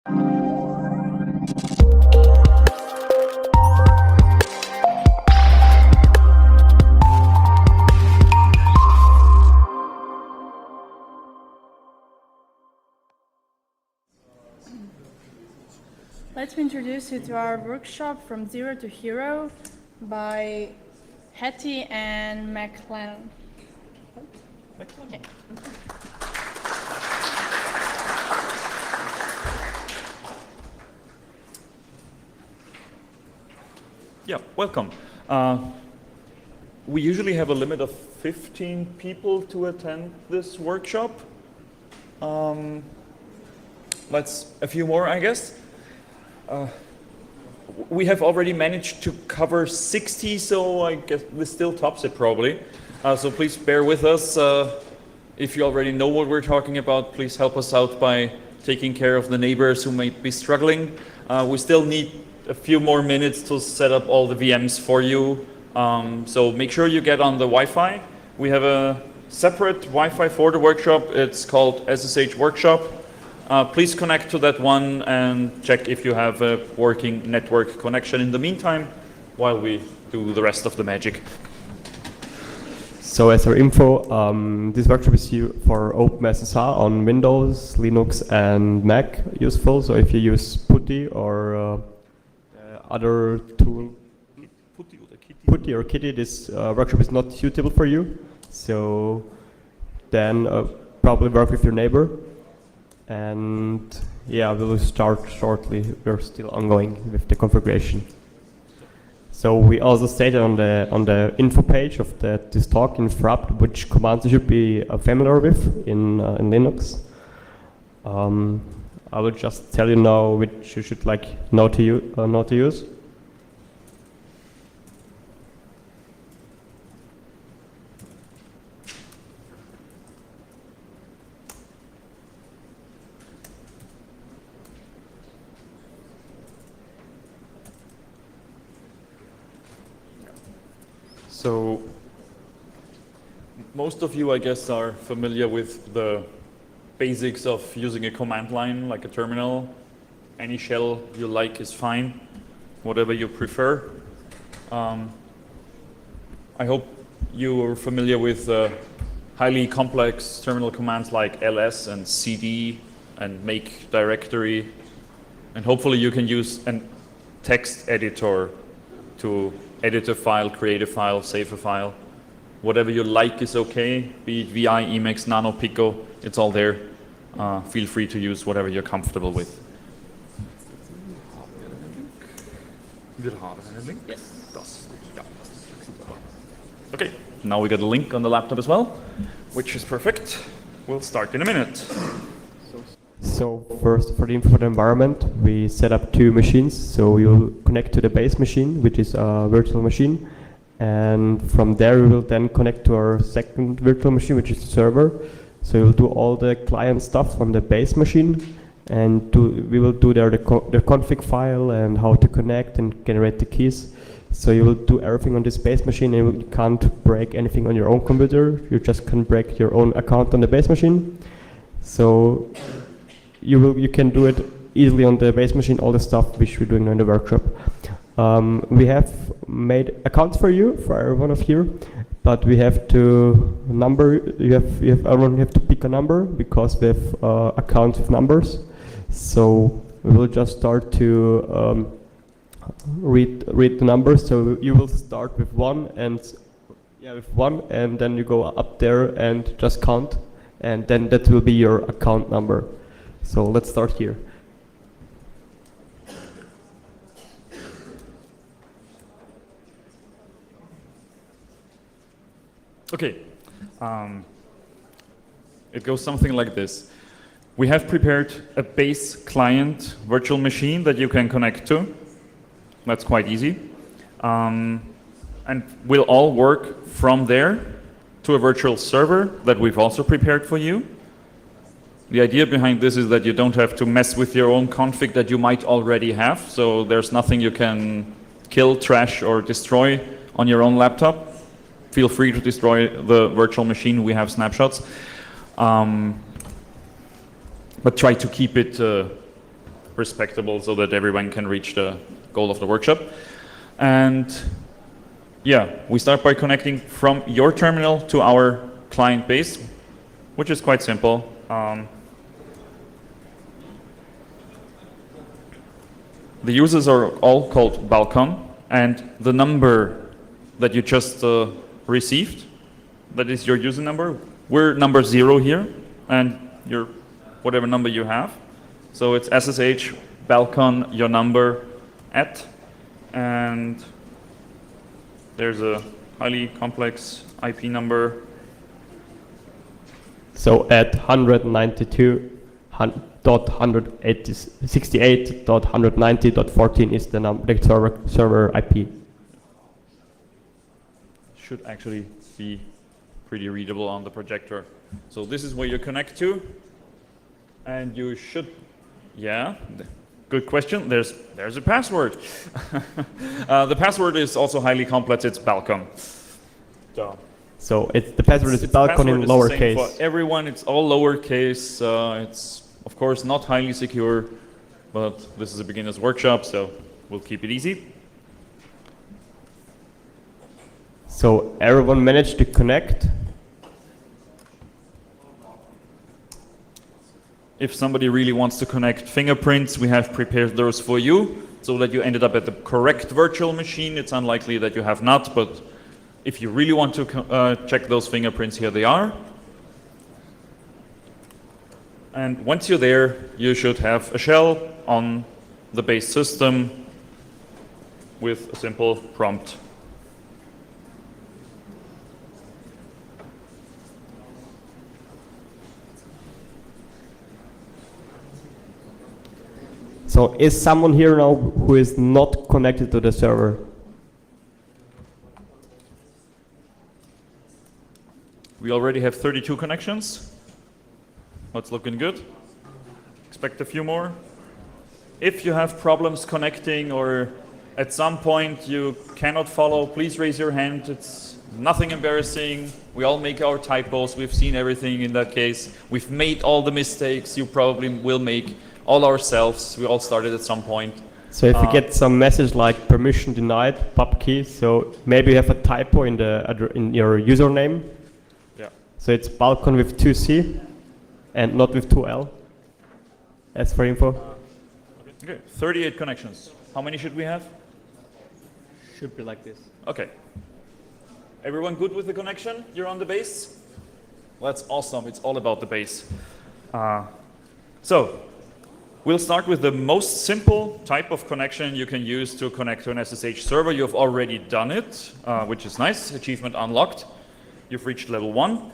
Let me introduce you to our workshop From Zero to Hero by Hetti and MacLemon. Okay. Yeah, welcome. We usually have a limit of 15 people to attend this workshop. Let's a few more, I guess. We have already managed to cover 60, so I guess this still tops it probably. So please bear with us. If you already know what we're talking about, please help us out by taking care of the neighbors who might be struggling. We still need a few more minutes to set up all the VMs for you. So make sure you get on the Wi-Fi. We have a separate Wi-Fi for the workshop. It's called SSH Workshop. Please connect to that one and check if you have a working network connection in the meantime while we do the rest of the magic. So as our info, this workshop is for OpenSSH on Windows, Linux and Mac useful. So if you use Putty or other tool, Putty or Kitty, this workshop is not suitable for you. So then probably work with your neighbor. And yeah, we will start shortly. We're still ongoing with the configuration. So we also stated on the info page of this talk in FRAP which commands you should be familiar with in Linux. I will just tell you now which you should know to use. So most of you, I guess, are familiar with the basics of using a command line like a terminal. Any shell you like is fine, whatever you prefer. I hope you are familiar with highly complex terminal commands like ls and cd and make directory. And hopefully you can use a text editor to edit a file, create a file, save a file. Whatever you like is okay, be it VI, Emacs, Nano, Pico, it's all there. Feel free to use whatever you're comfortable with. Yes. Okay, now we got a link on the laptop as well, which is perfect. We'll start in a minute. So first, for the info for the environment, we set up 2 machines. So you'll connect to the base machine, which is a virtual machine. And from there, we will then connect to our second virtual machine, which is the server. So we'll do all the client stuff on the base machine. And we will do there the config file and how to connect and generate the keys. So you will do everything on this base machine, and you can't break anything on your own computer. You just can break your own account on the base machine. So you can do it easily on the base machine, all the stuff which we're doing in the workshop. We have made accounts for you, for everyone of you, but we have to everyone have to pick a number because we have accounts with numbers. So we will just start to read the numbers. So you will start with 1 and then you go up there and just count, and then that will be your account number. So let's start here. Okay, it goes something like this. We have prepared a base client virtual machine that you can connect to. That's quite easy. And we'll all work from there to a virtual server that we've also prepared for you. The idea behind this is that you don't have to mess with your own config that you might already have. So there's nothing you can kill, trash, or destroy on your own laptop. Feel free to destroy the virtual machine. We have snapshots. But try to keep it respectable so that everyone can reach the goal of the workshop. And yeah, we start by connecting from your terminal to our client base, which is quite simple. The users are all called Balcon, and the number that you just received, that is your user number. We're number 0 here, and your whatever number you have. So it's SSH Balcon, your number at, and there's a highly complex IP number. So at 192.168.190.14 is the server IP. Should actually be pretty readable on the projector. So this is where you connect to, and you should, yeah, good question. There's a password. The password is also highly complex. It's Balcon. So the password is Balcon in lowercase. For everyone, it's all lowercase. It's of course not highly secure, but this is a beginner's workshop, so we'll keep it easy. So everyone managed to connect. If somebody really wants to connect fingerprints, we have prepared those for you so that you ended up at the correct virtual machine. It's unlikely that you have not, but if you really want to check those fingerprints, here they are. And once you're there, you should have a shell on the base system with a simple prompt. So is someone here now who is not connected to the server? We already have 32 connections. That's looking good. Expect a few more. If you have problems connecting or at some point you cannot follow, please raise your hand. It's nothing embarrassing. We all make our typos. We've seen everything in that case. We've made all the mistakes you probably will make all ourselves. We all started at some point. So if you get some message like permission denied, pub key, so maybe you have a typo in your username. Yeah. So it's Balcon with 2C and not with 2L. As for info. Okay, 38 connections. How many should we have? Should be like this. Okay. Everyone good with the connection? You're on the base? Well, that's awesome. It's all about the base. So we'll start with the most simple type of connection you can use to connect to an SSH server. You've already done it, which is nice. Achievement unlocked. You've reached level 1,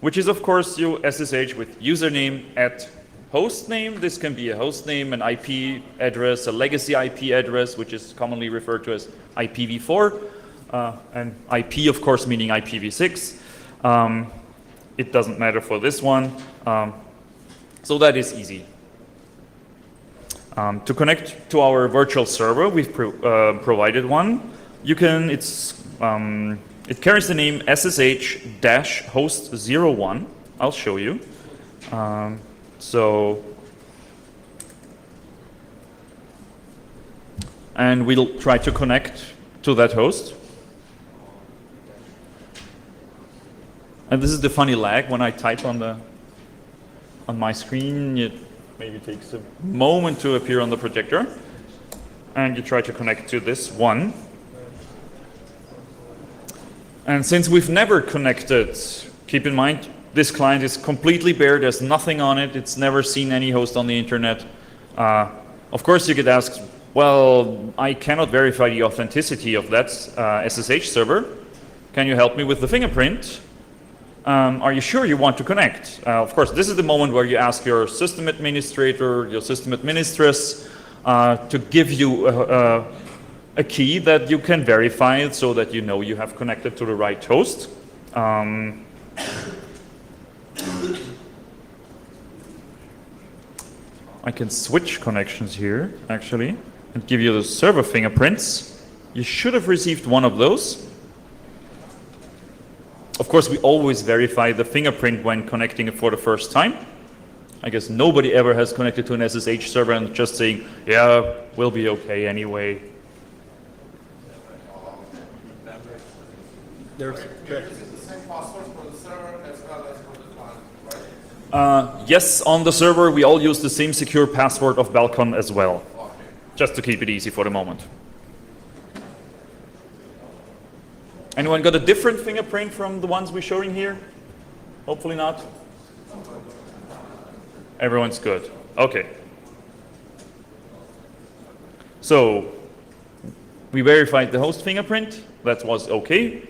which is, of course, you SSH with username at hostname. This can be a hostname, an IP address, a legacy IP address, which is commonly referred to as IPv4, and IP, of course, meaning IPv6. It doesn't matter for this one. So that is easy. To connect to our virtual server, we've provided one. You can, it carries the name SSH-host01. I'll show you. And we'll try to connect to that host. And this is the funny lag when I type on my screen. It maybe takes a moment to appear on the projector. And you try to connect to this one. And since we've never connected, keep in mind, this client is completely bare. There's nothing on it. It's never seen any host on the internet. Of course, you could ask, well, I cannot verify the authenticity of that SSH server. Can you help me with the fingerprint? Are you sure you want to connect? Of course, this is the moment where you ask your system administrator, your system administress, to give you a key that you can verify so that you know you have connected to the right host. I can switch connections here, actually, and give you the server fingerprints. You should have received one of those. Of course, we always verify the fingerprint when connecting it for the first time. I guess nobody ever has connected to an SSH server and just saying, yeah, we'll be okay anyway. There's Yes, on the server we all use the same secure password of Balcon as well, just to keep it easy for the moment. Anyone got a different fingerprint from the ones we're showing here? Hopefully not. Everyone's good. Okay. So we verified the host fingerprint. That was okay.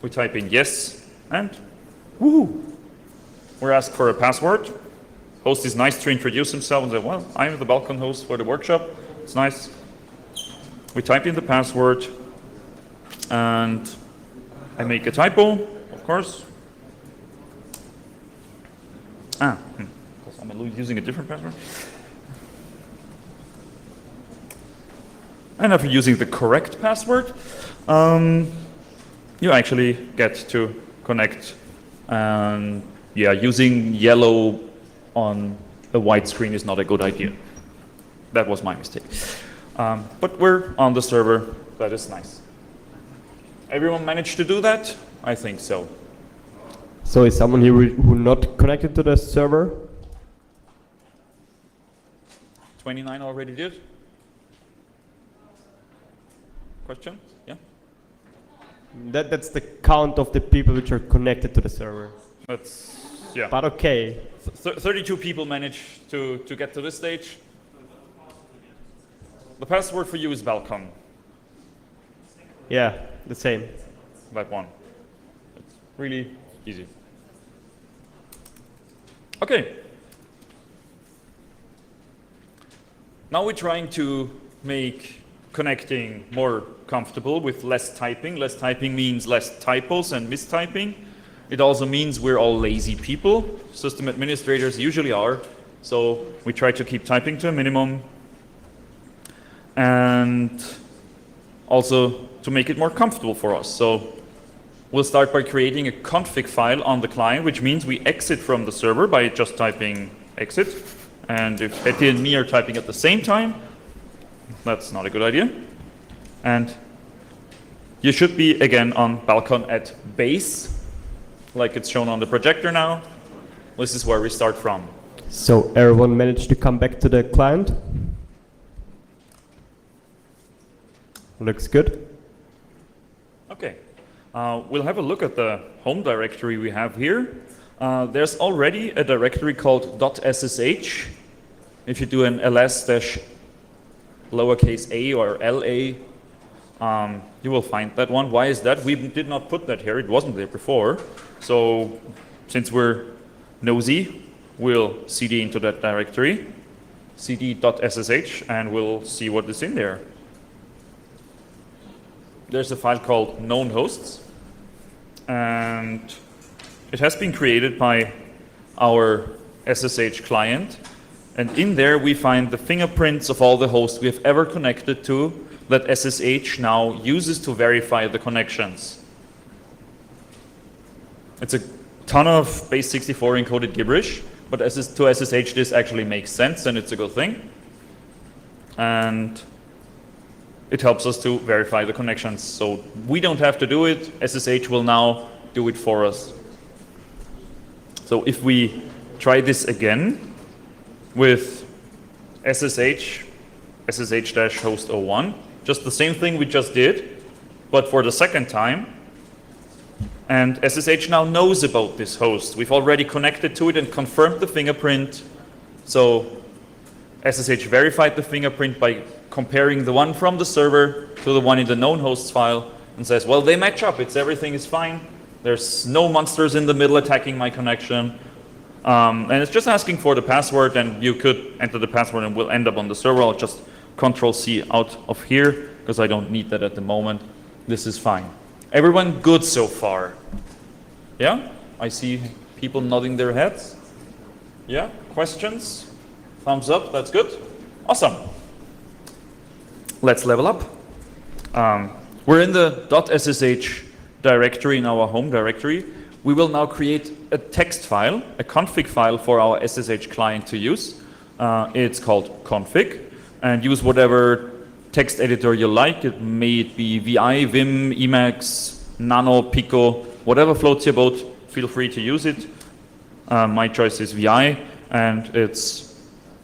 We type in yes and woohoo. We're asked for a password. Host is nice to introduce himself and say, well, I'm the Balcon host for the workshop. It's nice. We type in the password and I make a typo, of course. Because I'm using a different password. And after using the correct password, you actually get to connect. And yeah, using yellow on a white screen is not a good idea. That was my mistake. But we're on the server. That is nice. Everyone managed to do that? I think so. So is someone here who not connected to the server? 29 already did? Question? Yeah? That's the count of the people which are connected to the server. That's, yeah. But okay. 32 people managed to get to this stage. The password for you is Balcon. Yeah, the same. That one. It's really easy. Okay. Now we're trying to make connecting more comfortable with less typing. Less typing means less typos and mistyping. It also means we're all lazy people. System administrators usually are. So we try to keep typing to a minimum. And also to make it more comfortable for us. So we'll start by creating a config file on the client, which means we exit from the server by just typing exit. And if Hetti and me are typing at the same time, that's not a good idea. And you should be again on Balcon at base, like it's shown on the projector now. This is where we start from. So everyone managed to come back to the client? Looks good. Okay. We'll have a look at the home directory we have here. There's already a directory called .ssh. If you do an ls-lowercase a or la, you will find that one. Why is that? We did not put that here. It wasn't there before. So since we're nosy, we'll cd into that directory, cd.ssh, and we'll see what is in there. There's a file called known hosts, and it has been created by our SSH client. And in there we find the fingerprints of all the hosts we have ever connected to that SSH now uses to verify the connections. It's a ton of base 64 encoded gibberish, but to SSH this actually makes sense and it's a good thing. And it helps us to verify the connections. So we don't have to do it, SSH will now do it for us. So if we try this again with ssh-host01, just the same thing we just did, but for the second time. And SSH now knows about this host. We've already connected to it and confirmed the fingerprint. So SSH verified the fingerprint by comparing the one from the server to the one in the known hosts file and says, well, they match up. Everything is fine. There's no monsters in the middle attacking my connection. And it's just asking for the password, and you could enter the password and we'll end up on the server. I'll just Control-C out of here because I don't need that at the moment. This is fine. Everyone good so far? Yeah? I see people nodding their heads. Yeah? Questions? Thumbs up, that's good. Awesome. Let's level up. We're in the .ssh directory in our home directory. we will now create a text file, a config file for our SSH client to use. It's called config, and use whatever text editor you like. It may be VI, Vim, Emacs, Nano, Pico, whatever floats your boat, feel free to use it. My choice is VI, and it's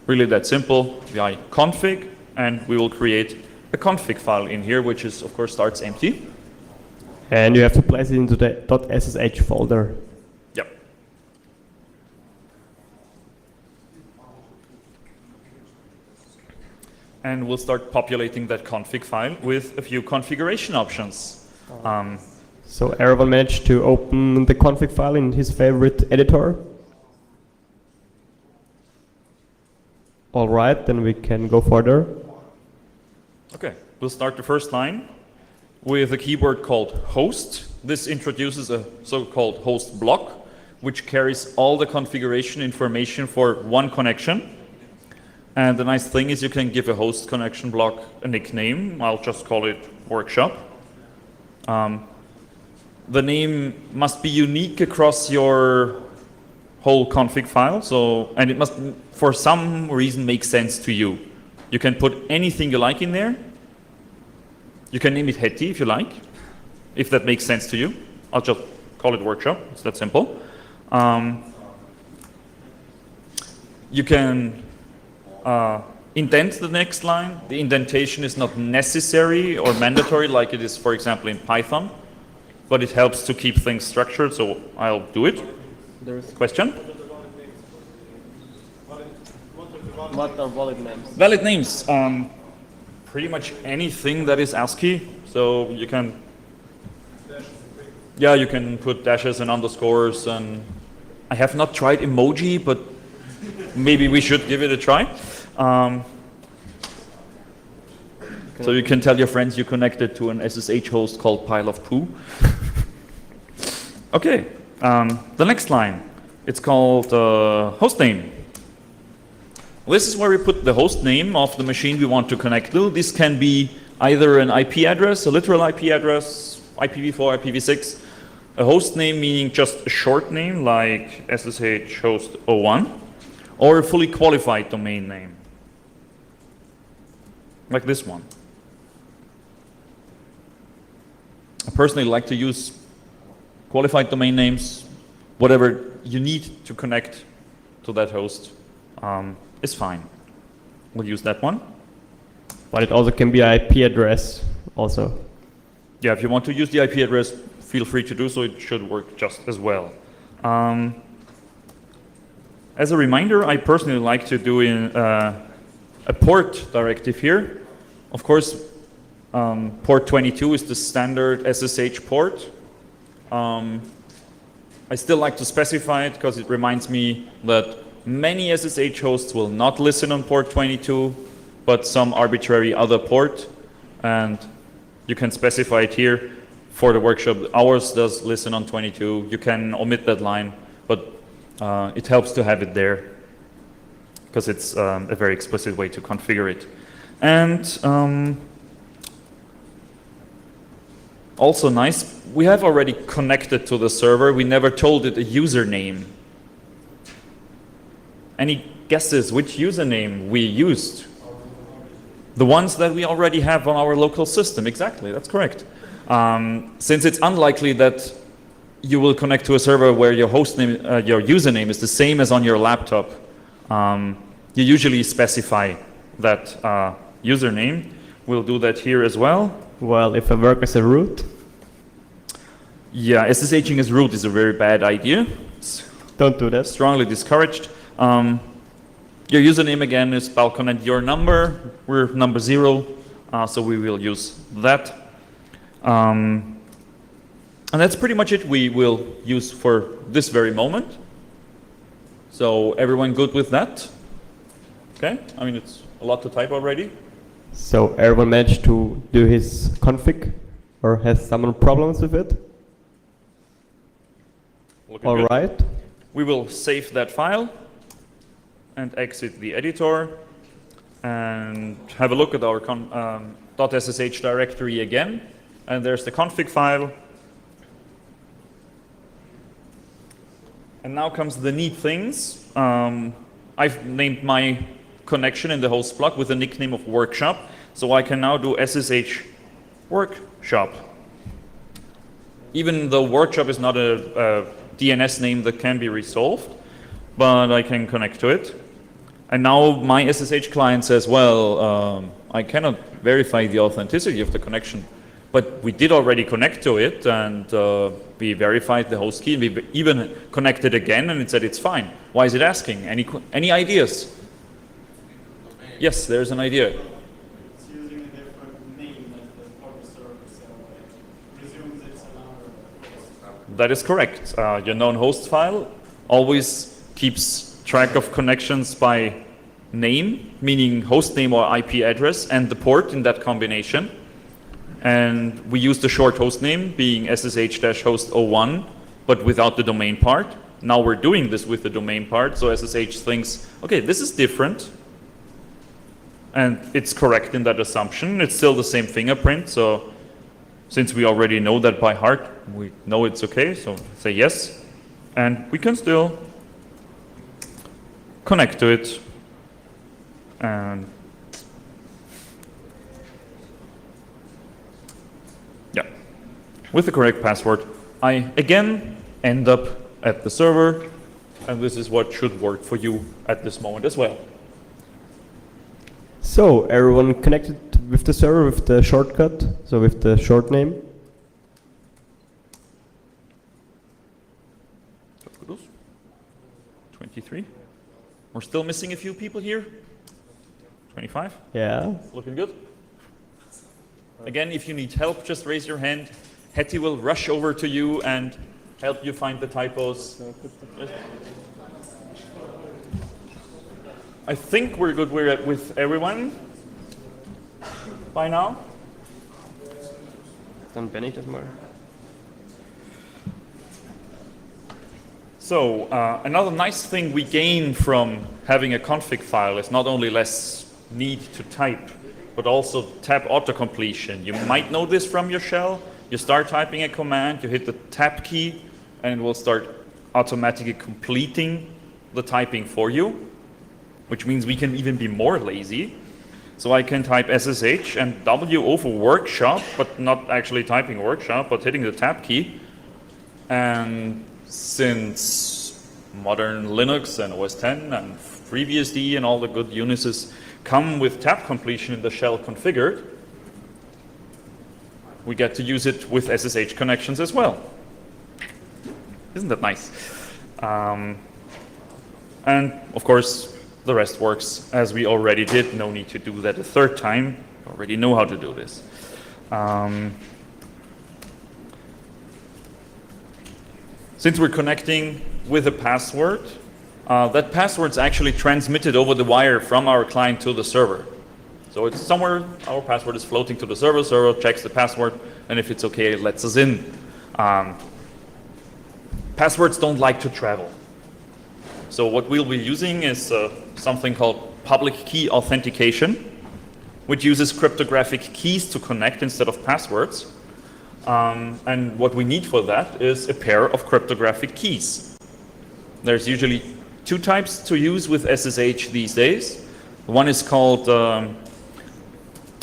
really that simple. VI config, and we will create a config file in here, which is, of course, starts empty. And you have to place it into the .ssh folder. Yep. And we'll start populating that config file with a few configuration options. So everyone managed to open the config file in his favorite editor? All right, then we can go further. Okay, we'll start the first line with a keyword called host. This introduces a so-called host block, which carries all the configuration information for one connection. And the nice thing is you can give a host connection block a nickname. I'll just call it workshop. The name must be unique across your whole config file, and it must, for some reason, make sense to you. You can put anything you like in there. You can name it Hetti if you like, if that makes sense to you. I'll just call it workshop. It's that simple. You can indent the next line. The indentation is not necessary or mandatory like it is, for example, in Python, but it helps to keep things structured, so I'll do it. Question? What are valid names? Valid names. Pretty much anything that is ASCII, so you can, yeah, you can put dashes and underscores, and I have not tried emoji, but maybe we should give it a try. So you can tell your friends you connected to an SSH host called pile of poo. Okay, the next line, it's called hostname. This is where we put the host name of the machine we want to connect to. This can be either an IP address, a literal IP address, IPv4, IPv6, a host name meaning just a short name like SSH host 01, or a fully qualified domain name, like this one. I personally like to use qualified domain names. Whatever you need to connect to that host is fine. We'll use that one. But it also can be an IP address also. Yeah, if you want to use the IP address, feel free to do so. It should work just as well. As a reminder, I personally like to do a port directive here. Of course, port 22 is the standard SSH port. I still like to specify it because it reminds me that many SSH hosts will not listen on port 22, but some arbitrary other port, and you can specify it here for the workshop. Ours does listen on 22. You can omit that line, but it helps to have it there because it's a very explicit way to configure it. And also nice, we have already connected to the server. We never told it a username. Any guesses which username we used? The ones that we already have on our local system. Exactly, that's correct. Since it's unlikely that you will connect to a server where your hostname, your username is the same as on your laptop, you usually specify that username. We'll do that here as well. Well, if I work as a root? Yeah, SSHing as root is a very bad idea. Don't do that. Strongly discouraged. Your username again is Balcon and your number. We're number 0, so we will use that. And that's pretty much it we will use for this very moment. So everyone good with that? Okay, I mean it's a lot to type already. So everyone managed to do his config, or has someone problems with it? Looking All good. right. We will save that file and exit the editor and have a look at our .ssh directory again. And there's the config file. And now comes the neat things. I've named my connection in the host block with the nickname of workshop. So I can now do SSH workshop. Even though workshop is not a DNS name that can be resolved, but I can connect to it. And now my SSH client says, well, I cannot verify the authenticity of the connection, but we did already connect to it, and we verified the host key, and we even connected again, and it said it's fine. Why is it asking? Any ideas? Yes, there's an idea. It's using a different name than the port server, so it presumes it's another host. That is correct. Your known host file always keeps track of connections by name, meaning host name or IP address, and the port in that combination. And we use the short host name being SSH-host01, but without the domain part. Now we're doing this with the domain part, so SSH thinks, okay, this is different. And it's correct in that assumption. It's still the same fingerprint, so since we already know that by heart, we know it's okay, so say yes. And we can still connect to it. And yeah, with the correct password, I again end up at the server, and this is what should work for you at this moment as well. So everyone connected with the server with the shortcut, so with the short name. 23. We're still missing a few people here. 25. Yeah. Looking good. Again, if you need help, just raise your hand. Hetti will rush over to you and help you find the typos. I think we're good with everyone by now. Dann bin ich das mal. So another nice thing we gain from having a config file is not only less need to type, but also tab autocompletion. You might know this from your shell. You start typing a command, you hit the tab key, and it will start automatically completing the typing for you, which means we can even be more lazy. So I can type SSH and WO for workshop, but not actually typing workshop, but hitting the tab key. And since modern Linux and OS X and FreeBSD and all the good Unices come with tab completion in the shell configured, we get to use it with SSH connections as well. Isn't that nice? And of course, the rest works as we already did. No need to do that a third time. Already know how to do this. Since we're connecting with a password, that password's actually transmitted over the wire from our client to the server. So it's somewhere, our password is floating to the server checks the password, and if it's okay, it lets us in. Passwords don't like to travel. So what we'll be using is something called public key authentication, which uses cryptographic keys to connect instead of passwords. And what we need for that is a pair of cryptographic keys. There's usually two types to use with SSH these days. One is called,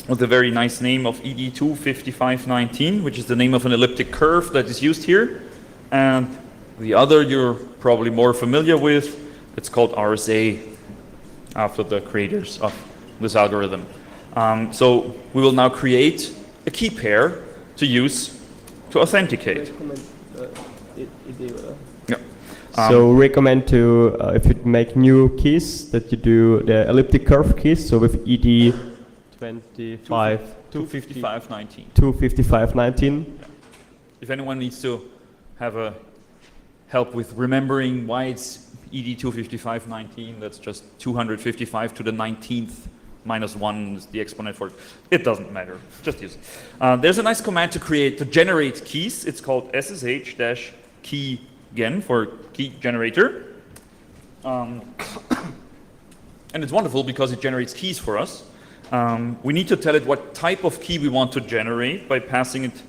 with a very nice name of ED25519, which is the name of an elliptic curve that is used here. And the other you're probably more familiar with, it's called RSA, after the creators of this algorithm. So we will now create a key pair to use to authenticate. Yeah. So recommend to, if you make new keys, that you do the elliptic curve keys, so with ED 25519. 25519. If anyone needs to have a help with remembering why it's ED 25519, that's just 255 to the 19th minus 1 is the exponent for it. It doesn't matter, just use it. There's a nice command to generate keys. It's called SSH-key, again, for key generator. And it's wonderful because it generates keys for us. We need to tell it what type of key we want to generate by passing it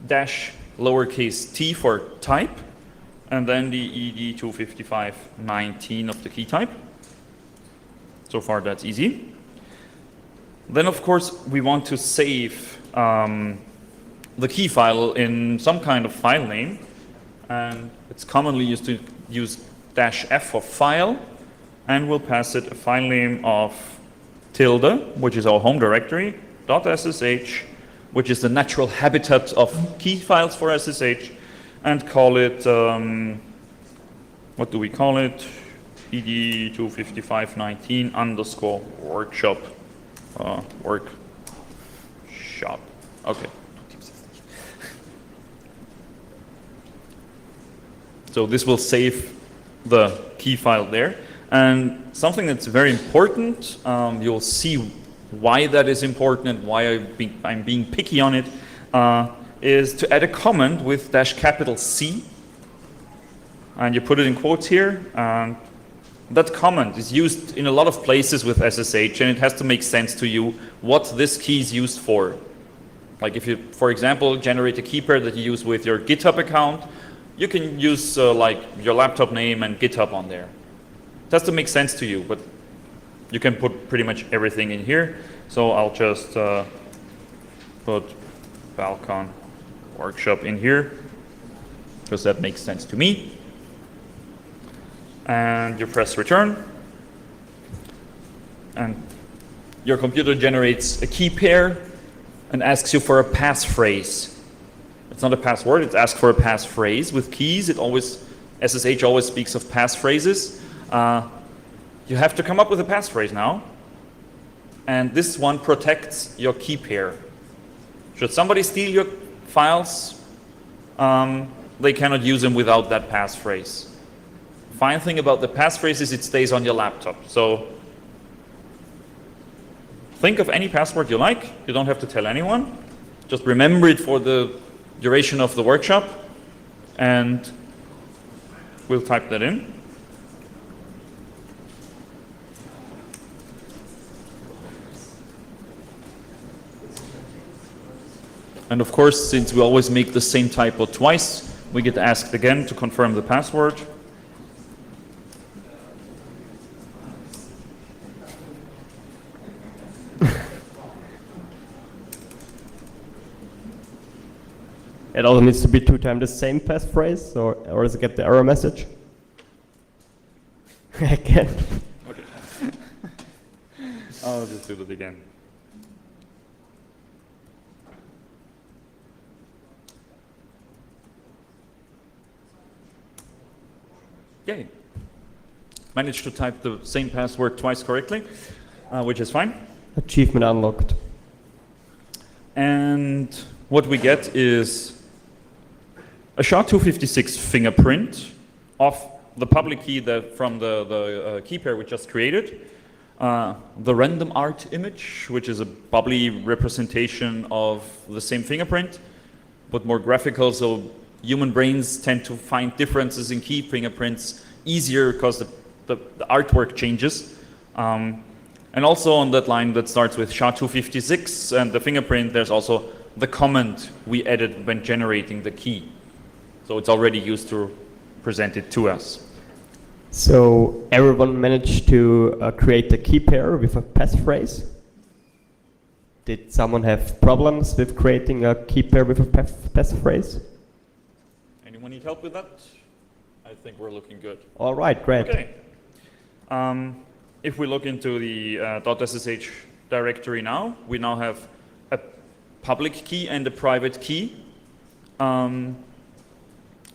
dash lowercase t for type, and then the ED25519 of the key type. So far that's easy. Then of course we want to save the key file in some kind of file name, and it's commonly used to use -f for file, and we'll pass it a file name of tilde, which is our home directory, .ssh, which is the natural habitat of key files for SSH, and call it, what do we call it? ED25519 underscore workshop. Workshop. Okay. So this will save the key file there. And something that's very important, you'll see why that is important and why I'm being picky on it, is to add a comment with -C. And you put it in quotes here. That comment is used in a lot of places with SSH, and it has to make sense to you what this key is used for. Like if you, for example, generate a key pair that you use with your GitHub account, you can use like your laptop name and GitHub on there. It has to make sense to you, but you can put pretty much everything in here. So I'll just put Balcon Workshop in here, because that makes sense to me. And you press return, and your computer generates a key pair and asks you for a passphrase. It's not a password, it asks for a passphrase. With keys, SSH always speaks of passphrases. You have to come up with a passphrase now, and this one protects your key pair. Should somebody steal your files, they cannot use them without that passphrase. Fine thing about the passphrase is it stays on your laptop. So think of any password you like. You don't have to tell anyone. Just remember it for the duration of the workshop, and we'll type that in. And of course, since we always make the same typo twice, we get asked again to confirm the password. It also needs to be 2 times the same passphrase, or does it get the error message? Again. Okay. I'll just do it again. Yay. Managed to type the same password twice correctly, which is fine. Achievement unlocked. And what we get is a SHA-256 fingerprint of the public key from the key pair we just created, the random art image, which is a bubbly representation of the same fingerprint, but more graphical, so human brains tend to find differences in key fingerprints easier because the artwork changes. And also on that line that starts with SHA-256 and the fingerprint, there's also the comment we added when generating the key. So it's already used to present it to us. So everyone managed to create a key pair with a passphrase. Did someone have problems with creating a key pair with a passphrase? Anyone need help with that? I think we're looking good. All right, great. Okay. If we look into the .ssh directory now, we now have a public key and a private key.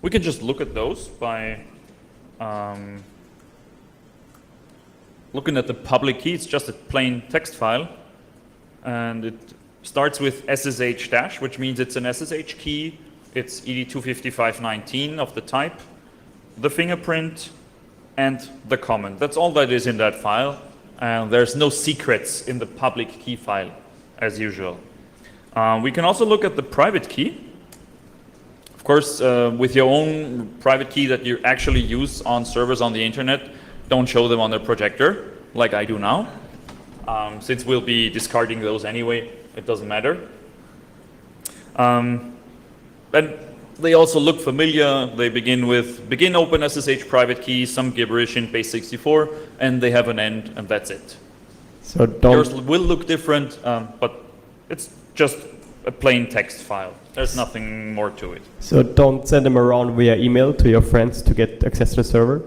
We can just look at those by looking at the public key. It's just a plain text file, and it starts with SSH-, which means it's an SSH key. It's ED25519 of the type, the fingerprint, and the comment. That's all that is in that file, and there's no secrets in the public key file, as usual. We can also look at the private key. Of course, with your own private key that you actually use on servers on the internet, don't show them on the projector, like I do now. Since we'll be discarding those anyway, it doesn't matter. And They also look familiar. They begin with begin open SSH private key, some gibberish in base 64, and they have an end, and that's it. So Yours don't will look different, but it's just a plain text file. There's nothing more to it. send them around via email to your friends to get access to the server.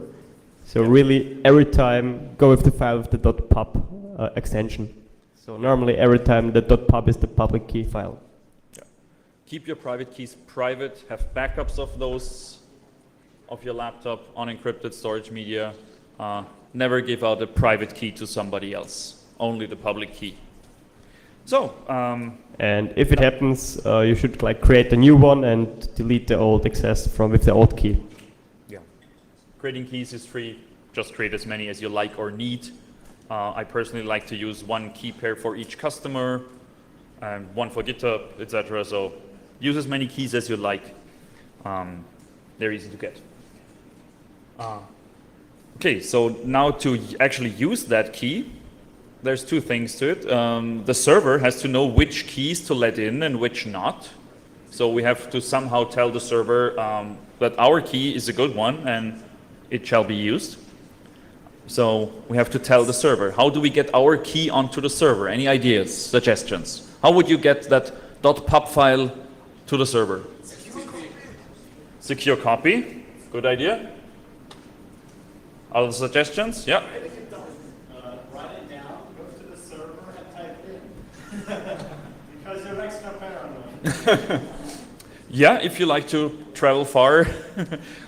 So really, every time go with the file with the .pub extension. So normally, every time the .pub is the public key file. Keep your private keys private, have backups of those of your laptop, unencrypted storage media. Never give out a private key to somebody else, only the public key. So, And if it happens, you should like create a new one and delete the old access from with the old key. yeah, creating keys is free. Just create as many as you like or need. I personally like to use one key pair for each customer, and one for GitHub, etc. So use as many keys as you like. They're easy to get. Okay, so now to actually use that key, there's two things to it. The server has to know which keys to let in and which not. So we have to somehow tell the server that our key is a good one and it shall be used. So we have to tell the server. How do we get our key onto the server? Any ideas, suggestions? How would you get that .pub file to the server? Secure copy. Good idea. Other suggestions? Yeah. Write it down, go to the server, and type in. Because you're extra paranoid. Yeah, if you like to travel far,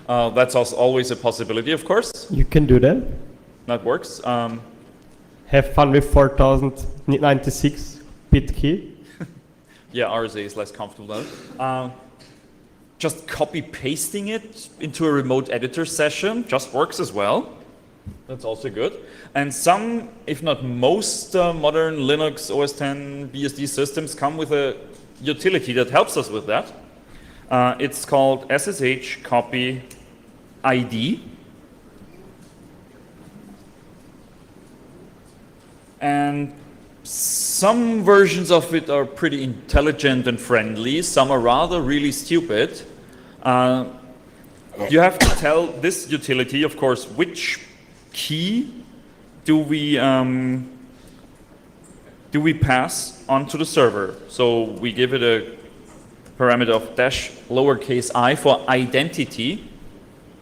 that's also always a possibility, of course. You can do that. That works. Have fun with 4096 bit key. Yeah, RSA is less comfortable though. Just copy pasting it into a remote editor session just works as well. That's also good. And some, if not most, modern Linux OS X BSD systems come with a utility that helps us with that. It's called SSH copy ID. And some versions of it are pretty intelligent and friendly. Some are rather really stupid. You have to tell this utility, of course, which key do we pass onto the server. So we give it a parameter of -i for identity.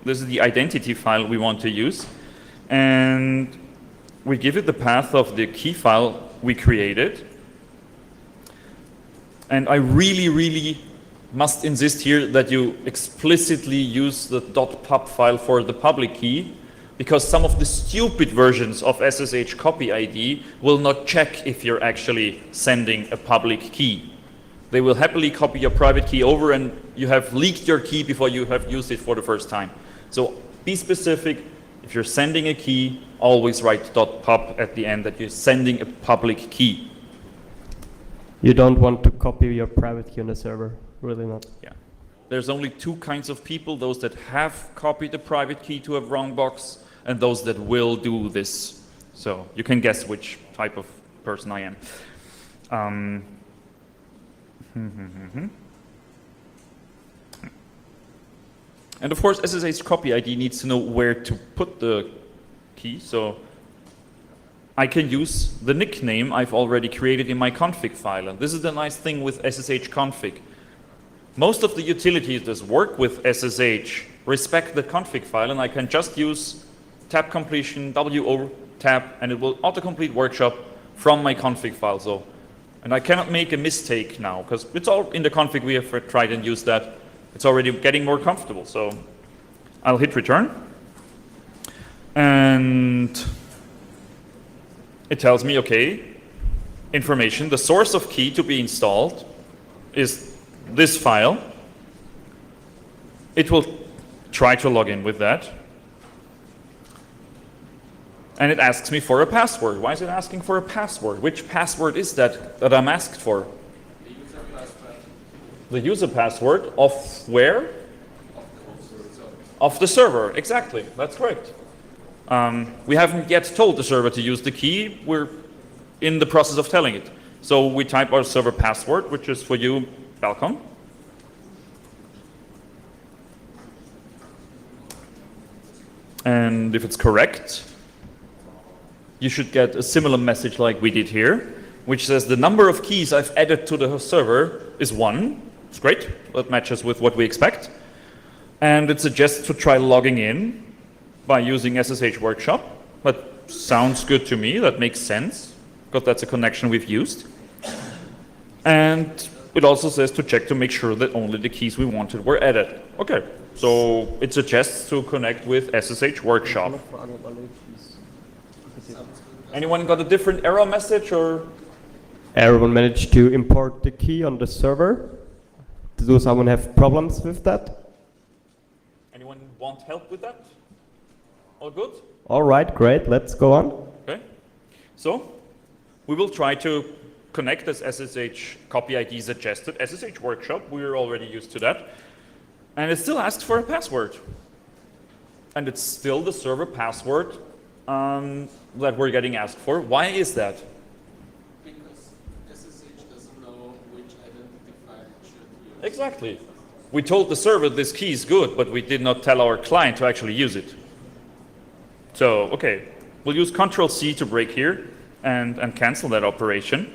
This is the identity file we want to use. And we give it the path of the key file we created. And I really must insist here that you explicitly use the .pub file for the public key, because some of the stupid versions of SSH copy ID will not check if you're actually sending a public key. They will happily copy your private key over and you have leaked your key before you have used it for the first time. So be specific. If you're sending a key, always write .pub at the end that you're sending a public key. You don't want to copy your private key on the server, really not. Yeah. There's only two kinds of people, those that have copied the private key to a wrong box and those that will do this. So you can guess which type of person I am. And of course, SSH copy ID needs to know where to put the key. So I can use the nickname I've already created in my config file. And this is the nice thing with SSH config. Most of the utilities that work with SSH respect the config file, and I can just use tab completion, WO tab, and it will autocomplete workshop from my config file. So, and I cannot make a mistake now, because it's all in the config. We have tried and used that. It's already getting more comfortable. So I'll hit return. And it tells me, okay, information, the source of key to be installed is this file. It will try to log in with that. And it asks me for a password. Why is it asking for a password? Which password is that I'm asked for? The user password. The user password of where? Of the server, exactly. That's correct. We haven't yet told the server to use the key. We're in the process of telling it. So we type our server password, which is for you, Balcom. And if it's correct, you should get a similar message like we did here, which says the number of keys I've added to the server is 1. It's great. That matches with what we expect. And it suggests to try logging in by using SSH Workshop. That sounds good to me. That makes sense, because that's a connection we've used. And it also says to check to make sure that only the keys we wanted were added. Okay, so it suggests to connect with SSH Workshop. Anyone got a different error message, or? Everyone managed to import the key on the server? Does someone have problems with that? Anyone want help with that? All good? All right, great. Let's go on. Okay. So we will try to connect as SSH copy ID suggested. SSH Workshop, we're already used to that. And it still asks for a password. And it's still the server password that we're getting asked for. Why is that? Because SSH doesn't know which identifier it should use. Exactly. We told the server this key is good, but we did not tell our client to actually use it. So, okay, we'll use Control-C to break here and cancel that operation.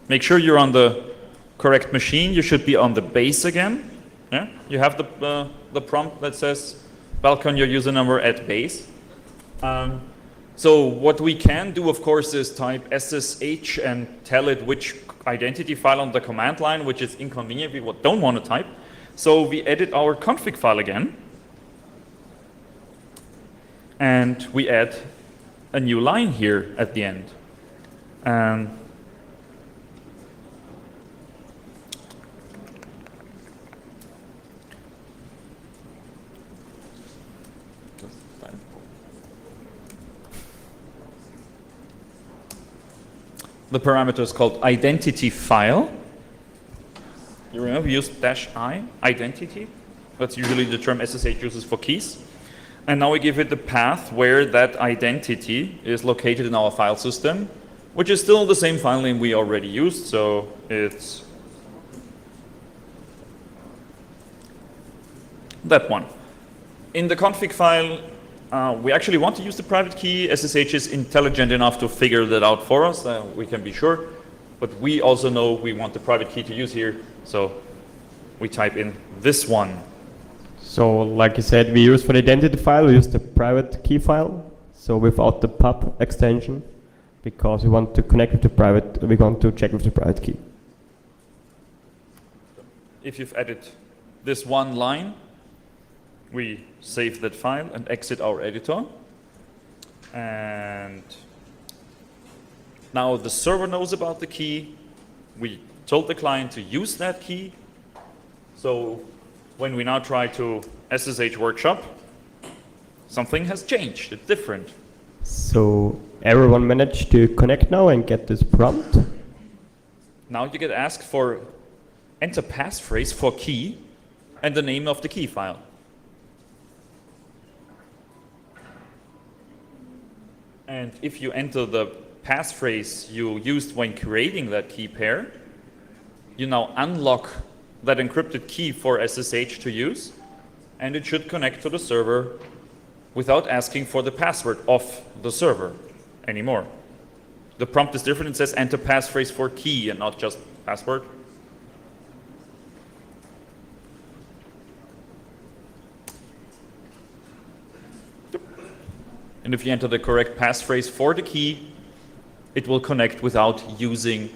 Make sure you're on the correct machine. You should be on the base again. Yeah? You have the prompt that says, welcome your user number at base. So what we can do, of course, is type SSH and tell it which identity file on the command line, which is inconvenient. We don't want to type. So we edit our config file again. And we add a new line here at the end. The parameter is called identity file. You remember we used -i, identity. That's usually the term SSH uses for keys. And now we give it the path where that identity is located in our file system, which is still the same file name we already used, so it's that one. In the config file, we actually want to use the private key. SSH is intelligent enough to figure that out for us, we can be sure. But we also know we want the private key to use here, so we type in this one. So, like you said, we use for the identity file, we use the private key file, so without the pub extension, because we want to connect with the private, we want to check with the private key. If you've added this one line, we save that file and exit our editor. And now the server knows about the key. We told the client to use that key. So when we now try to SSH Workshop, something has changed. It's different. So everyone managed to connect now and get this prompt. Now you get asked for enter passphrase for key and the name of the key file. And if you enter the passphrase you used when creating that key pair, you now unlock that encrypted key for SSH to use, and it should connect to the server without asking for the password of the server anymore. The prompt is different. It says enter passphrase for key and not just password. And if you enter the correct passphrase for the key, it will connect without using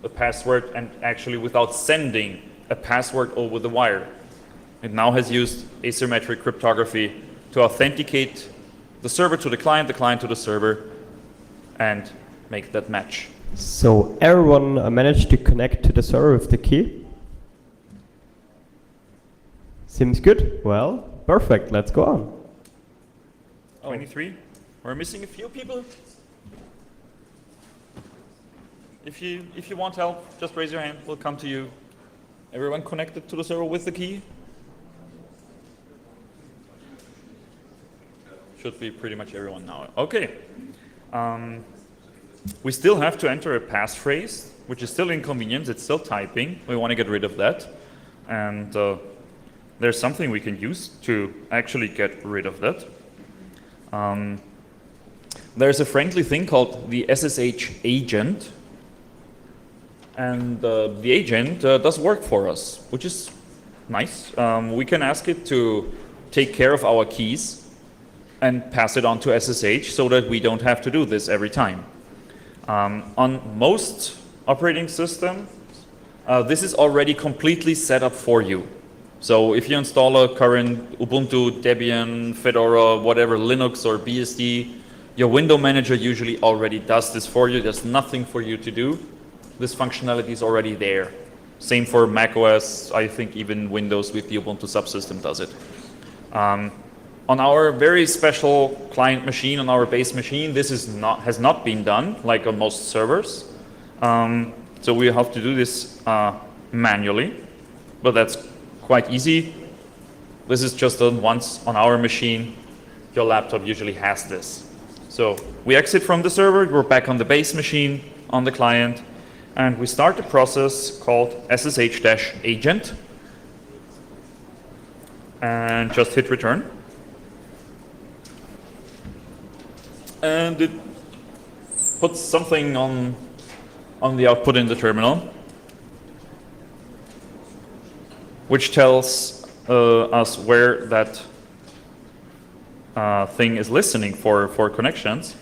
a password and actually without sending a password over the wire. It now has used asymmetric cryptography to authenticate the server to the client to the server, and make that match. So everyone managed to connect to the server with the key. Seems good. Well, perfect. Let's go on. 23. We're missing a few people. If you want help, just raise your hand. We'll come to you. Everyone connected to the server with the key? Should be pretty much everyone now. Okay. We still have to enter a passphrase, which is still inconvenient. It's still typing. We want to get rid of that. And there's something we can use to actually get rid of that. There's a friendly thing called the SSH agent, and the agent does work for us, which is nice. We can ask it to take care of our keys and pass it on to SSH so that we don't have to do this every time. On most operating systems, this is already completely set up for you. So if you install a current Ubuntu, Debian, Fedora, whatever, Linux or BSD, your window manager usually already does this for you. There's nothing for you to do. This functionality is already there. Same for macOS. I think even Windows with the Ubuntu subsystem does it. On our very special client machine, on our base machine, this has not been done, like on most servers. So we have to do this manually, but that's quite easy. This is just done once on our machine. Your laptop usually has this. So we exit from the server, we're back on the base machine, on the client, and we start a process called SSH-agent, and just hit return. And it puts something on the output in the terminal, which tells us where that thing is listening for connections.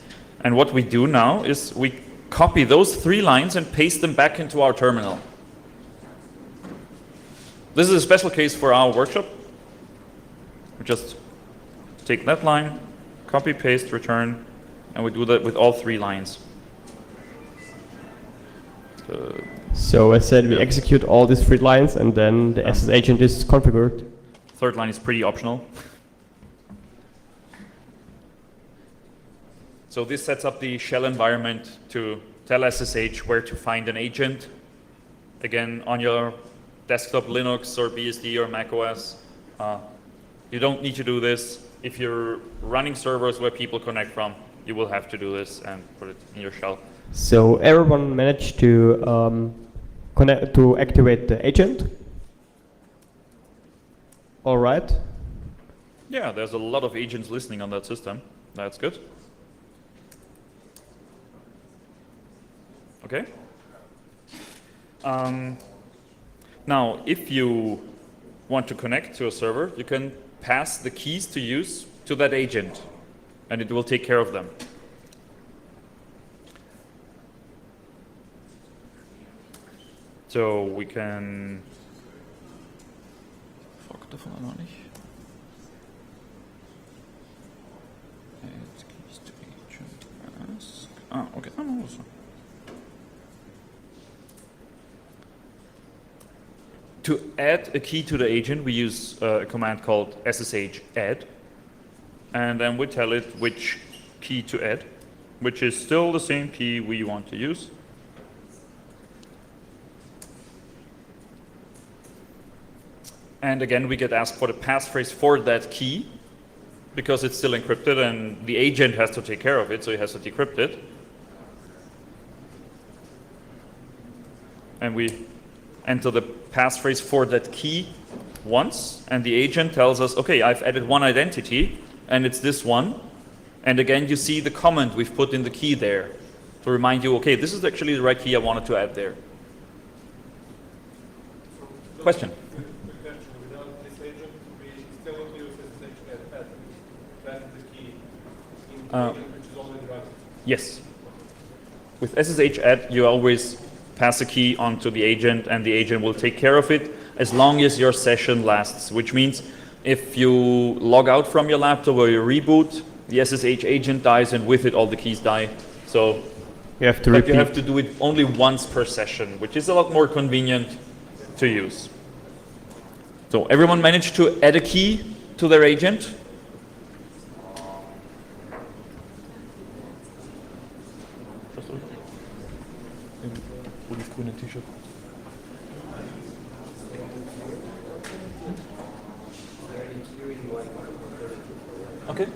And what we do now is we copy those 3 lines and paste them back into our terminal. This is a special case for our workshop. We just take that line, copy, paste, return, and we do that with all 3 lines. So I said we execute all these 3 lines and then the SSH agent is configured. 3rd line is pretty optional. So this sets up the shell environment to tell SSH where to find an agent. Again, on your desktop Linux or BSD or macOS, you don't need to do this. If you're running servers where people connect from, you will have to do this and put it in your shell. So everyone managed to connect to activate the agent. All right. Yeah, there's a lot of agents listening on that system. That's good. Okay. Now, if you want to connect to a server, you can pass the keys to use to that agent, and it will take care of them. So we can. Fuck, davon noch nicht. Add keys to agent. Ask. Ah, okay. Also. To add a key to the agent, we use a command called SSH add, and then we tell it which key to add, which is still the same key we want to use. And again, we get asked for the passphrase for that key, because it's still encrypted and the agent has to take care of it, so he has to decrypt it. And we enter the passphrase for that key once, and the agent tells us, okay, I've added one identity, and it's this one. And again, you see the comment we've put in the key there to remind you, okay, this is actually the right key I wanted to add there. Question? Without this agent, we still would use SSH add. That's the key in the agent which is already running. Yes. With SSH add, you always pass a key onto the agent, and the agent will take care of it as long as your session lasts, which means if you log out from your laptop or you reboot, the SSH agent dies, and with it all the keys die. So You have to but repeat. you have to do it only once per session, which is a lot more convenient to use. So everyone managed to add a key to their agent? Okay,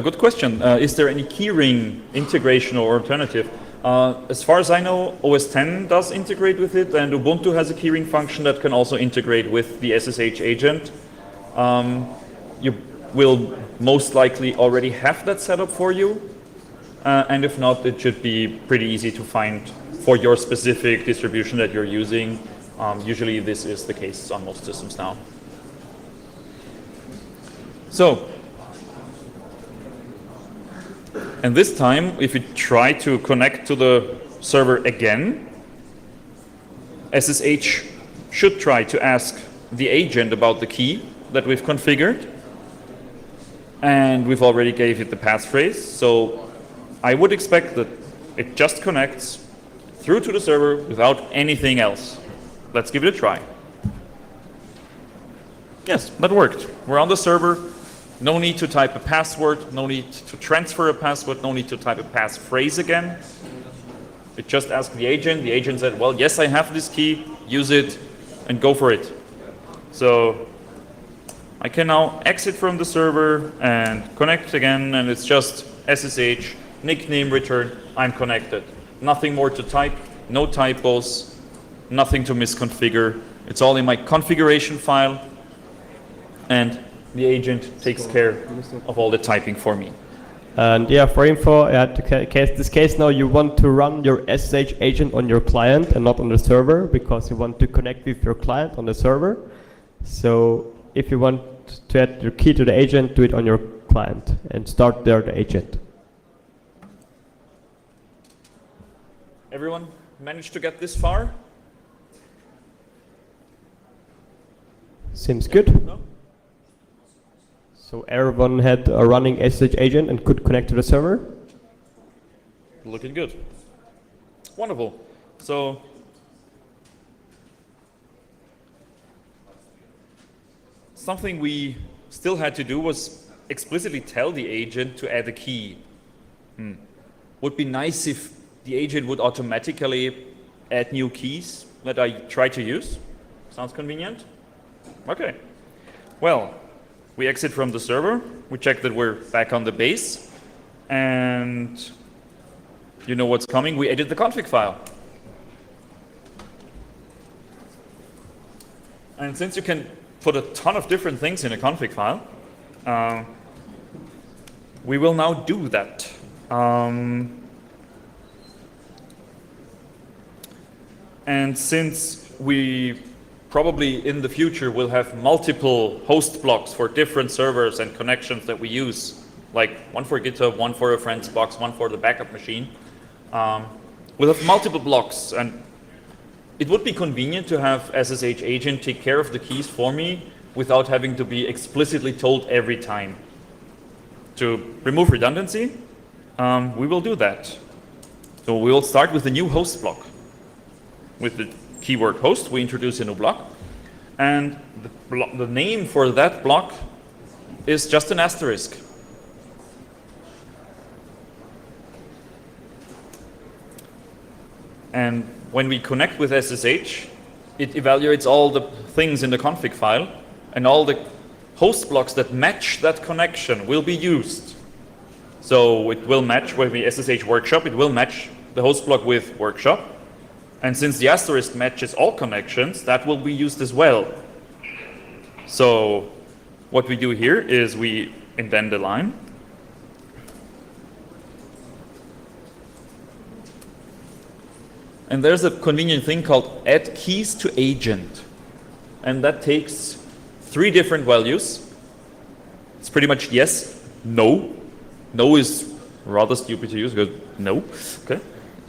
good question. Is there any keyring integration or alternative? As far as I know, OS X does integrate with it, and Ubuntu has a keyring function that can also integrate with the SSH agent. You will most likely already have that set up for you. And if not, it should be pretty easy to find for your specific distribution that you're using. Usually this is the case on most systems now. So, and this time, if you try to connect to the server again, SSH should try to ask the agent about the key that we've configured. And we've already gave it the passphrase, so I would expect that it just connects through to the server without anything else. Let's give it a try. Yes, that worked. We're on the server. No need to type a password, no need to transfer a password, no need to type a passphrase again. It just asked the agent. The agent said, well, yes, I have this key, use it, and go for it. So I can now exit from the server and connect again, and it's just SSH, nickname return, I'm connected. Nothing more to type, no typos, nothing to misconfigure. It's all in my configuration file, and the agent takes care of all the typing for me. And yeah, for info, this case now you want to run your SSH agent on your client and not on the server, because you want to connect with your client on the server. So if you want to add your key to the agent, do it on your client and start there the agent. Everyone managed to get this far? Seems good. No? So everyone had a running SSH agent and could connect to the server? Looking good. Wonderful. So something we still had to do was explicitly tell the agent to add a key. Would be nice if the agent would automatically add new keys that I try to use. Sounds convenient? Okay. Well, we exit from the server, we check that we're back on the base, and you know what's coming, we edit the config file. And since you can put a ton of different things in a config file, we will now do that. And since we probably in the future we'll have multiple host blocks for different servers and connections that we use, like one for GitHub, one for a friend's box, one for the backup machine. We'll have multiple blocks, and it would be convenient to have SSH agent take care of the keys for me without having to be explicitly told every time. To remove redundancy, we will do that. So we will start with the new host block. With the keyword host, we introduce a new block, and the name for that block is just an asterisk. And when we connect with SSH, it evaluates all the things in the config file, and all the host blocks that match that connection will be used. So it will match with the SSH workshop, it will match the host block with workshop. And since the asterisk matches all connections, that will be used as well. So what we do here is we indent the line. And there's a convenient thing called add keys to agent. And that takes 3 different values. It's pretty much yes, no. No is rather stupid to use because no. Okay.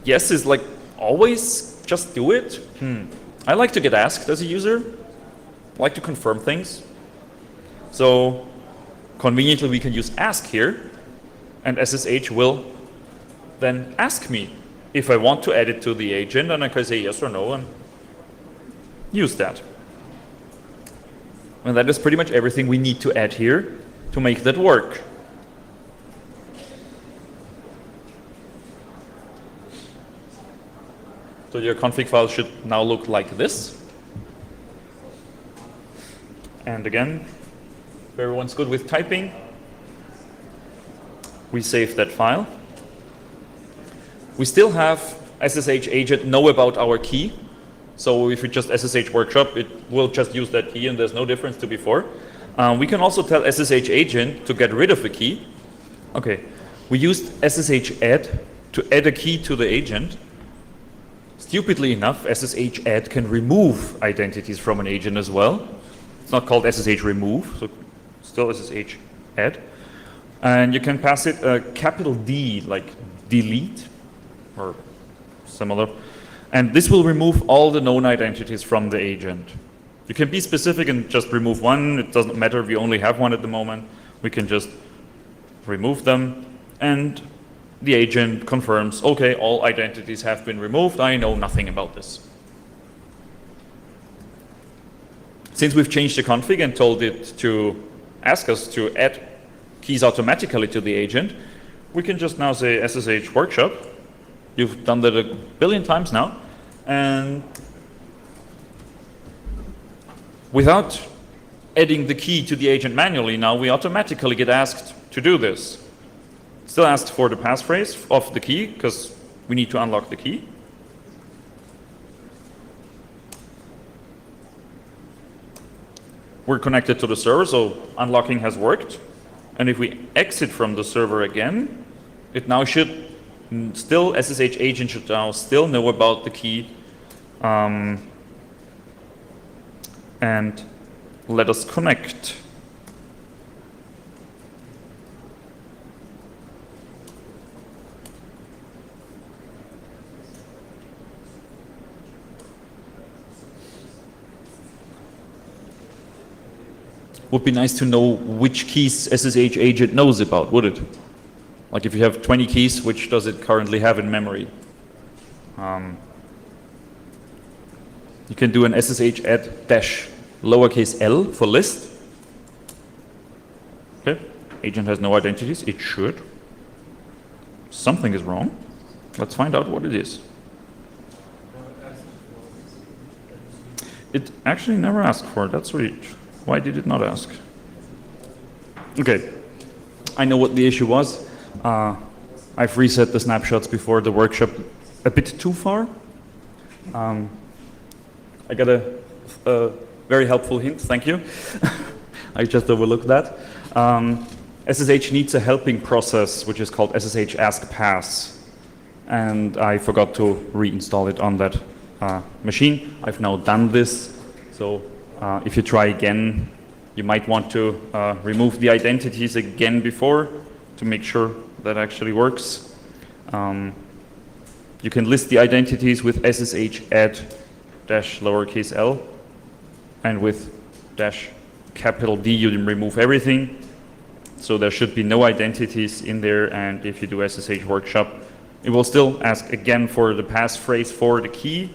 Yes is like always just do it. I like to get asked as a user. I like to confirm things. So conveniently we can use ask here, and SSH will then ask me if I want to add it to the agent, and I can say yes or no and use that. And that is pretty much everything we need to add here to make that work. So your config file should now look like this. And again, if everyone's good with typing, we save that file. We still have SSH agent know about our key. So if we just SSH workshop, it will just use that key and there's no difference to before. We can also tell SSH agent to get rid of a key. Okay, we used SSH add to add a key to the agent. Stupidly enough, SSH add can remove identities from an agent as well. It's not called SSH remove, so still SSH add. And you can pass it a capital D, like delete, or similar. And this will remove all the known identities from the agent. You can be specific and just remove one. It doesn't matter if you only have one at the moment. We can just remove them. And the agent confirms, okay, all identities have been removed. I know nothing about this. Since we've changed the config and told it to ask us to add keys automatically to the agent, we can just now say SSH workshop. You've done that a billion times now. And without adding the key to the agent manually, now we automatically get asked to do this. Still asked for the passphrase of the key, because we need to unlock the key. We're connected to the server, so unlocking has worked. And if we exit from the server again, it now should still, SSH agent should now still know about the key and let us connect. Would be nice to know which keys SSH agent knows about, would it? Like if you have 20 keys, which does it currently have in memory? You can do an SSH add dash lowercase l for list. Okay, agent has no identities, it should. Something is wrong. Let's find out what it is. It actually never asked for it, that's sweet. Why did it not ask? Okay, I know what the issue was. I've reset the snapshots before the workshop a bit too far. I got a very helpful hint, thank you. I just overlooked that. SSH needs a helping process, which is called SSH ask pass. And I forgot to reinstall it on that machine. I've now done this. So if you try again, you might want to remove the identities again before to make sure that actually works. You can list the identities with SSH add dash lowercase l, and with dash capital D you remove everything. So there should be no identities in there, and if you do SSH workshop, it will still ask again for the passphrase for the key.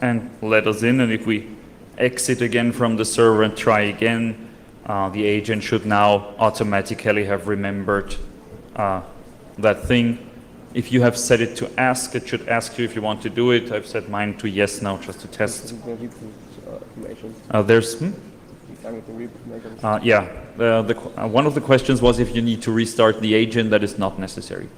And let us in, and if we exit again from the server and try again, the agent should now automatically have remembered that thing. If you have set it to ask, it should ask you if you want to do it. I've set mine to yes now just to test. There's, yeah, one of the questions was if you need to restart the agent. That is not necessary.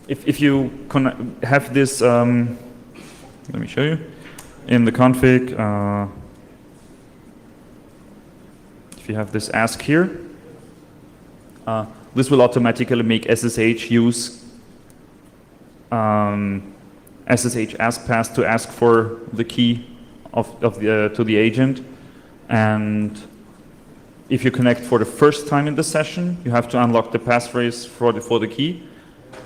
If you have this, let me show you, in the config, if you have this ask here, this will automatically make SSH use SSH ask pass to ask for the key to the agent. And if you connect for the first time in the session, you have to unlock the passphrase for the key.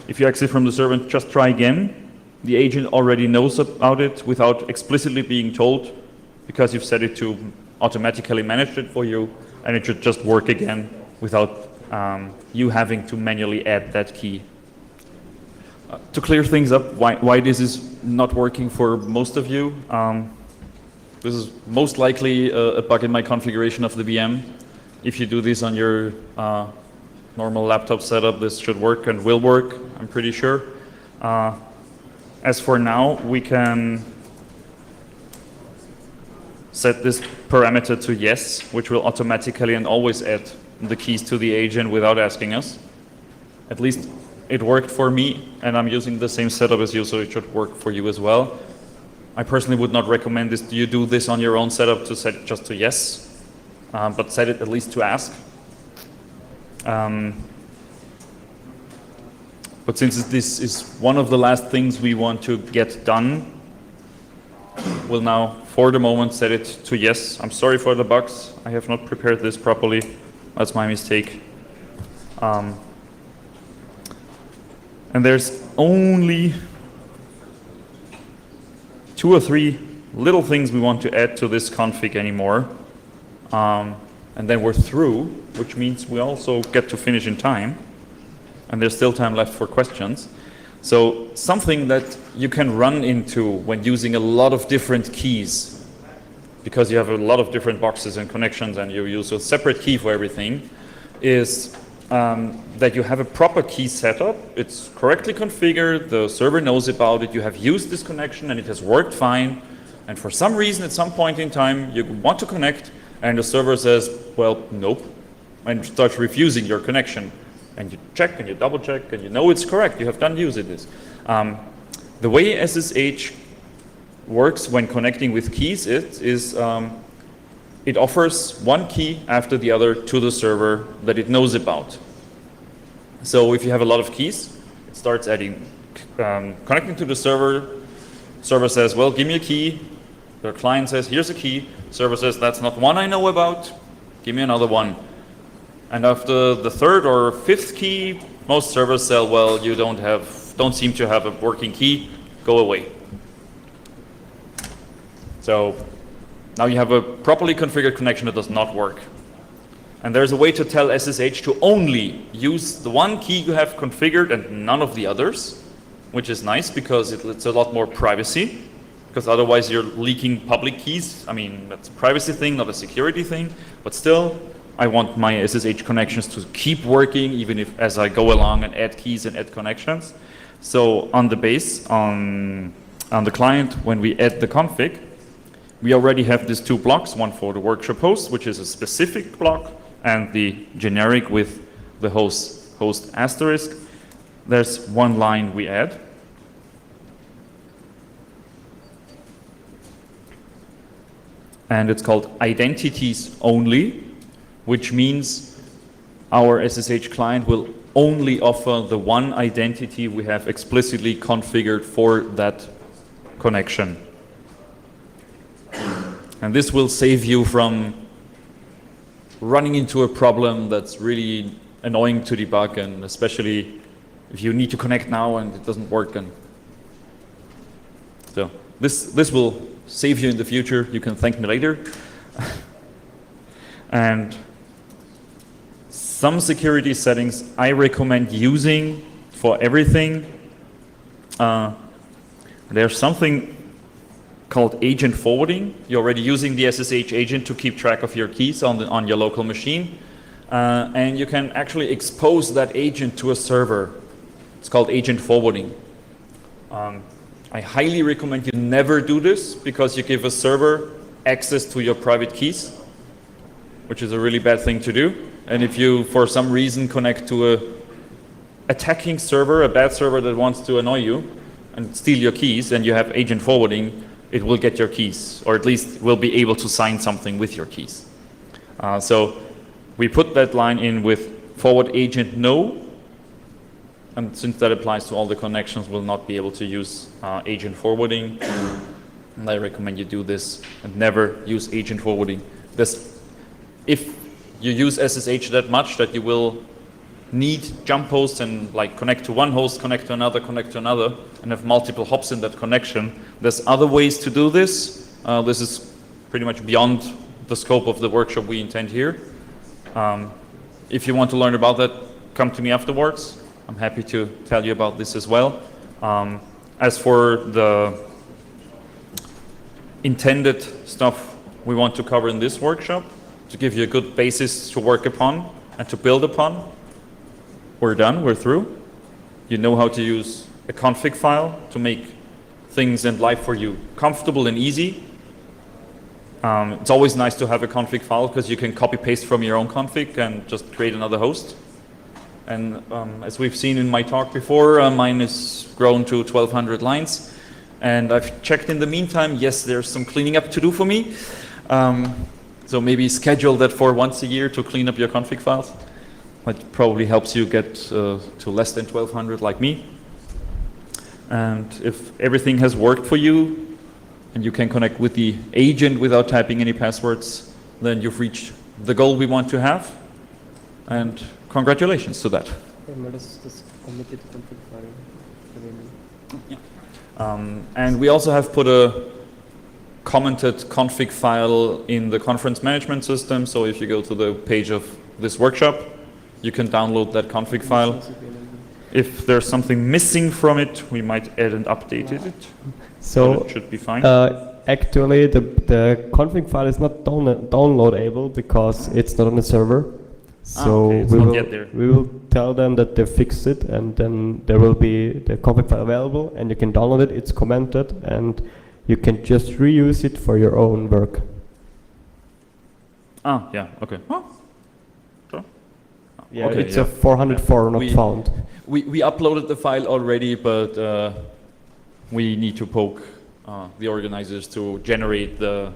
If you exit from the server and just try again, the agent already knows about it without explicitly being told, because you've set it to automatically manage it for you, and it should just work again without you having to manually add that key. To clear things up, why this is not working for most of you, this is most likely a bug in my configuration of the VM. If you do this on your normal laptop setup, this should work and will work, I'm pretty sure. As for now, we can set this parameter to yes, which will automatically and always add the keys to the agent without asking us. At least it worked for me, and I'm using the same setup as you, so it should work for you as well. I personally would not recommend this. You do this on your own setup to set it just to yes, but set it at least to ask. But since this is one of the last things we want to get done, we'll now, for the moment, set it to yes. I'm sorry for the bugs. I have not prepared this properly. That's my mistake. And there's only 2 or 3 little things we want to add to this config anymore. And then we're through, which means we also get to finish in time. And there's still time left for questions. So something that you can run into when using a lot of different keys, because you have a lot of different boxes and connections and you use a separate key for everything, is that you have a proper key setup. It's correctly configured, the server knows about it, you have used this connection and it has worked fine. And for some reason, at some point in time, you want to connect and the server says, well, nope, and starts refusing your connection. And you check and you double check and you know it's correct, you have done use of this. The way SSH works when connecting with keys is it offers one key after the other to the server that it knows about. So if you have a lot of keys, it starts adding, connecting to the server. Server says, well, give me a key. The client says, here's a key. Server says, that's not one I know about. Give me another one. And after the 3rd or 5th key, most servers say, well, you don't seem to have a working key, go away. So now you have a properly configured connection that does not work. And there's a way to tell SSH to only use the one key you have configured and none of the others, which is nice because it's a lot more privacy, because otherwise you're leaking public keys. I mean, that's a privacy thing, not a security thing, but still, I want my SSH connections to keep working even if as I go along and add keys and add connections. So on the base, on the client, when we add the config, we already have these 2 blocks, one for the workshop host, which is a specific block, and the generic with the host asterisk. There's one line we add. And it's called identities only, which means our SSH client will only offer the one identity we have explicitly configured for that connection. And this will save you from running into a problem that's really annoying to debug, and especially if you need to connect now and it doesn't work. And so this will save you in the future. You can thank me later. And some security settings I recommend using for everything. There's something called agent forwarding. You're already using the SSH agent to keep track of your keys on your local machine. And you can actually expose that agent to a server. It's called agent forwarding. I highly recommend you never do this because you give a server access to your private keys, which is a really bad thing to do. And if you, for some reason, connect to a attacking server, a bad server that wants to annoy you and steal your keys, and you have agent forwarding, it will get your keys, or at least will be able to sign something with your keys. So we put that line in with forward agent no, and since that applies to all the connections, we'll not be able to use agent forwarding. And I recommend you do this and never use agent forwarding. If you use SSH that much that you will need jump hosts and like connect to one host, connect to another, and have multiple hops in that connection. There's other ways to do this. This is pretty much beyond the scope of the workshop we intend here. If you want to learn about that, come to me afterwards. I'm happy to tell you about this as well. As for the intended stuff we want to cover in this workshop, to give you a good basis to work upon and to build upon, we're done, we're through. You know how to use a config file to make things in life for you comfortable and easy. It's always nice to have a config file because you can copy paste from your own config and just create another host. And as we've seen in my talk before, mine is grown to 1,200 lines. And I've checked in the meantime, yes, there's some cleaning up to do for me. So maybe schedule that for once a year to clean up your config files. That probably helps you get to less than 1,200 like me. And if everything has worked for you, and you can connect with the agent without typing any passwords, then you've reached the goal we want to have. And congratulations to that. And we also have put a commented config file in the conference management system. So if you go to the page of this workshop, you can download that config file. If there's something missing from it, we might add and update it. So it should be fine. Actually, the config file is not downloadable because it's not on the server. So okay, it's not yet there. we will tell them that they fixed it, and then there will be the config file available, and you can download it. It's commented, and you can just reuse it for your own work. Ah, yeah, okay. Huh? Sure. Yeah, okay, it's a 404 not found. We uploaded the file already, but we need to poke the organizers to generate the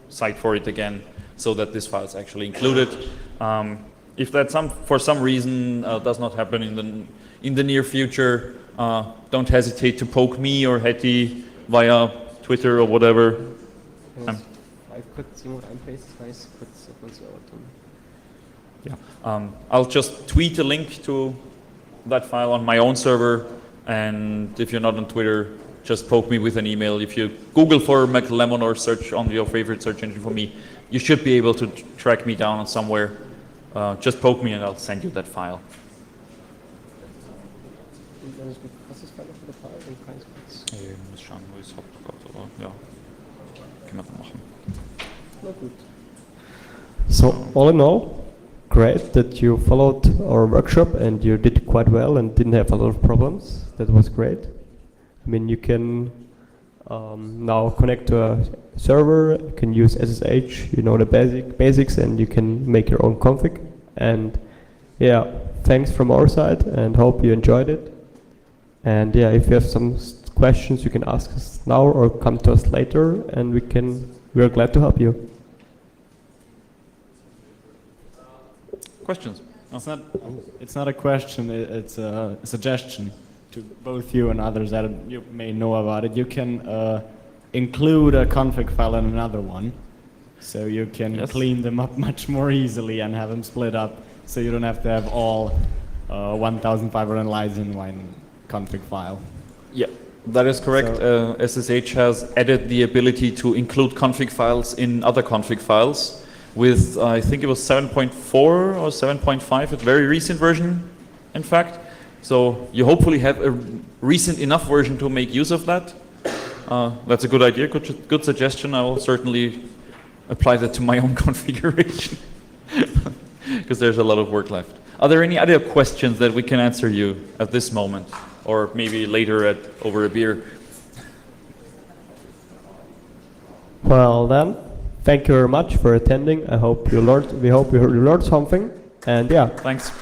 site for it again, so that this file is actually included. If that for some reason does not happen in the near future, don't hesitate to poke me or Hetti via Twitter or whatever. I'll just tweet a link to that file on my own server, and if you're not on Twitter, just poke me with an email. If you Google for MacLemon or search on your favorite search engine for me, you should be able to track me down somewhere. Just poke me and I'll send you that file. Schauen, wo ich es habe, aber ja, können wir dann machen. So all in all, great that you followed our workshop and you did quite well and didn't have a lot of problems. That was great. I mean, you can now connect to a server, you can use SSH, you know the basics, and you can make your own config. And yeah, thanks from our side, and hope you enjoyed it. And yeah, if you have some questions, you can ask us now or come to us later, and we're glad to help you. Questions? It's not a question, it's a suggestion to both you and others that you may know about it. You can include a config file in another one, so you can clean them up much more easily and have them split up, so you don't have to have all 1,500 lines in one config file. Yeah, that is correct. So SSH has added the ability to include config files in other config files with, I think it was 7.4 or 7.5, a very recent version, in fact. So you hopefully have a recent enough version to make use of that. That's a good idea, good suggestion. I will certainly apply that to my own configuration, because there's a lot of work left. Are there any other questions that we can answer you at this moment, or maybe later over a beer? Well then, thank you very much for attending. We hope you learned something, and yeah. Thanks.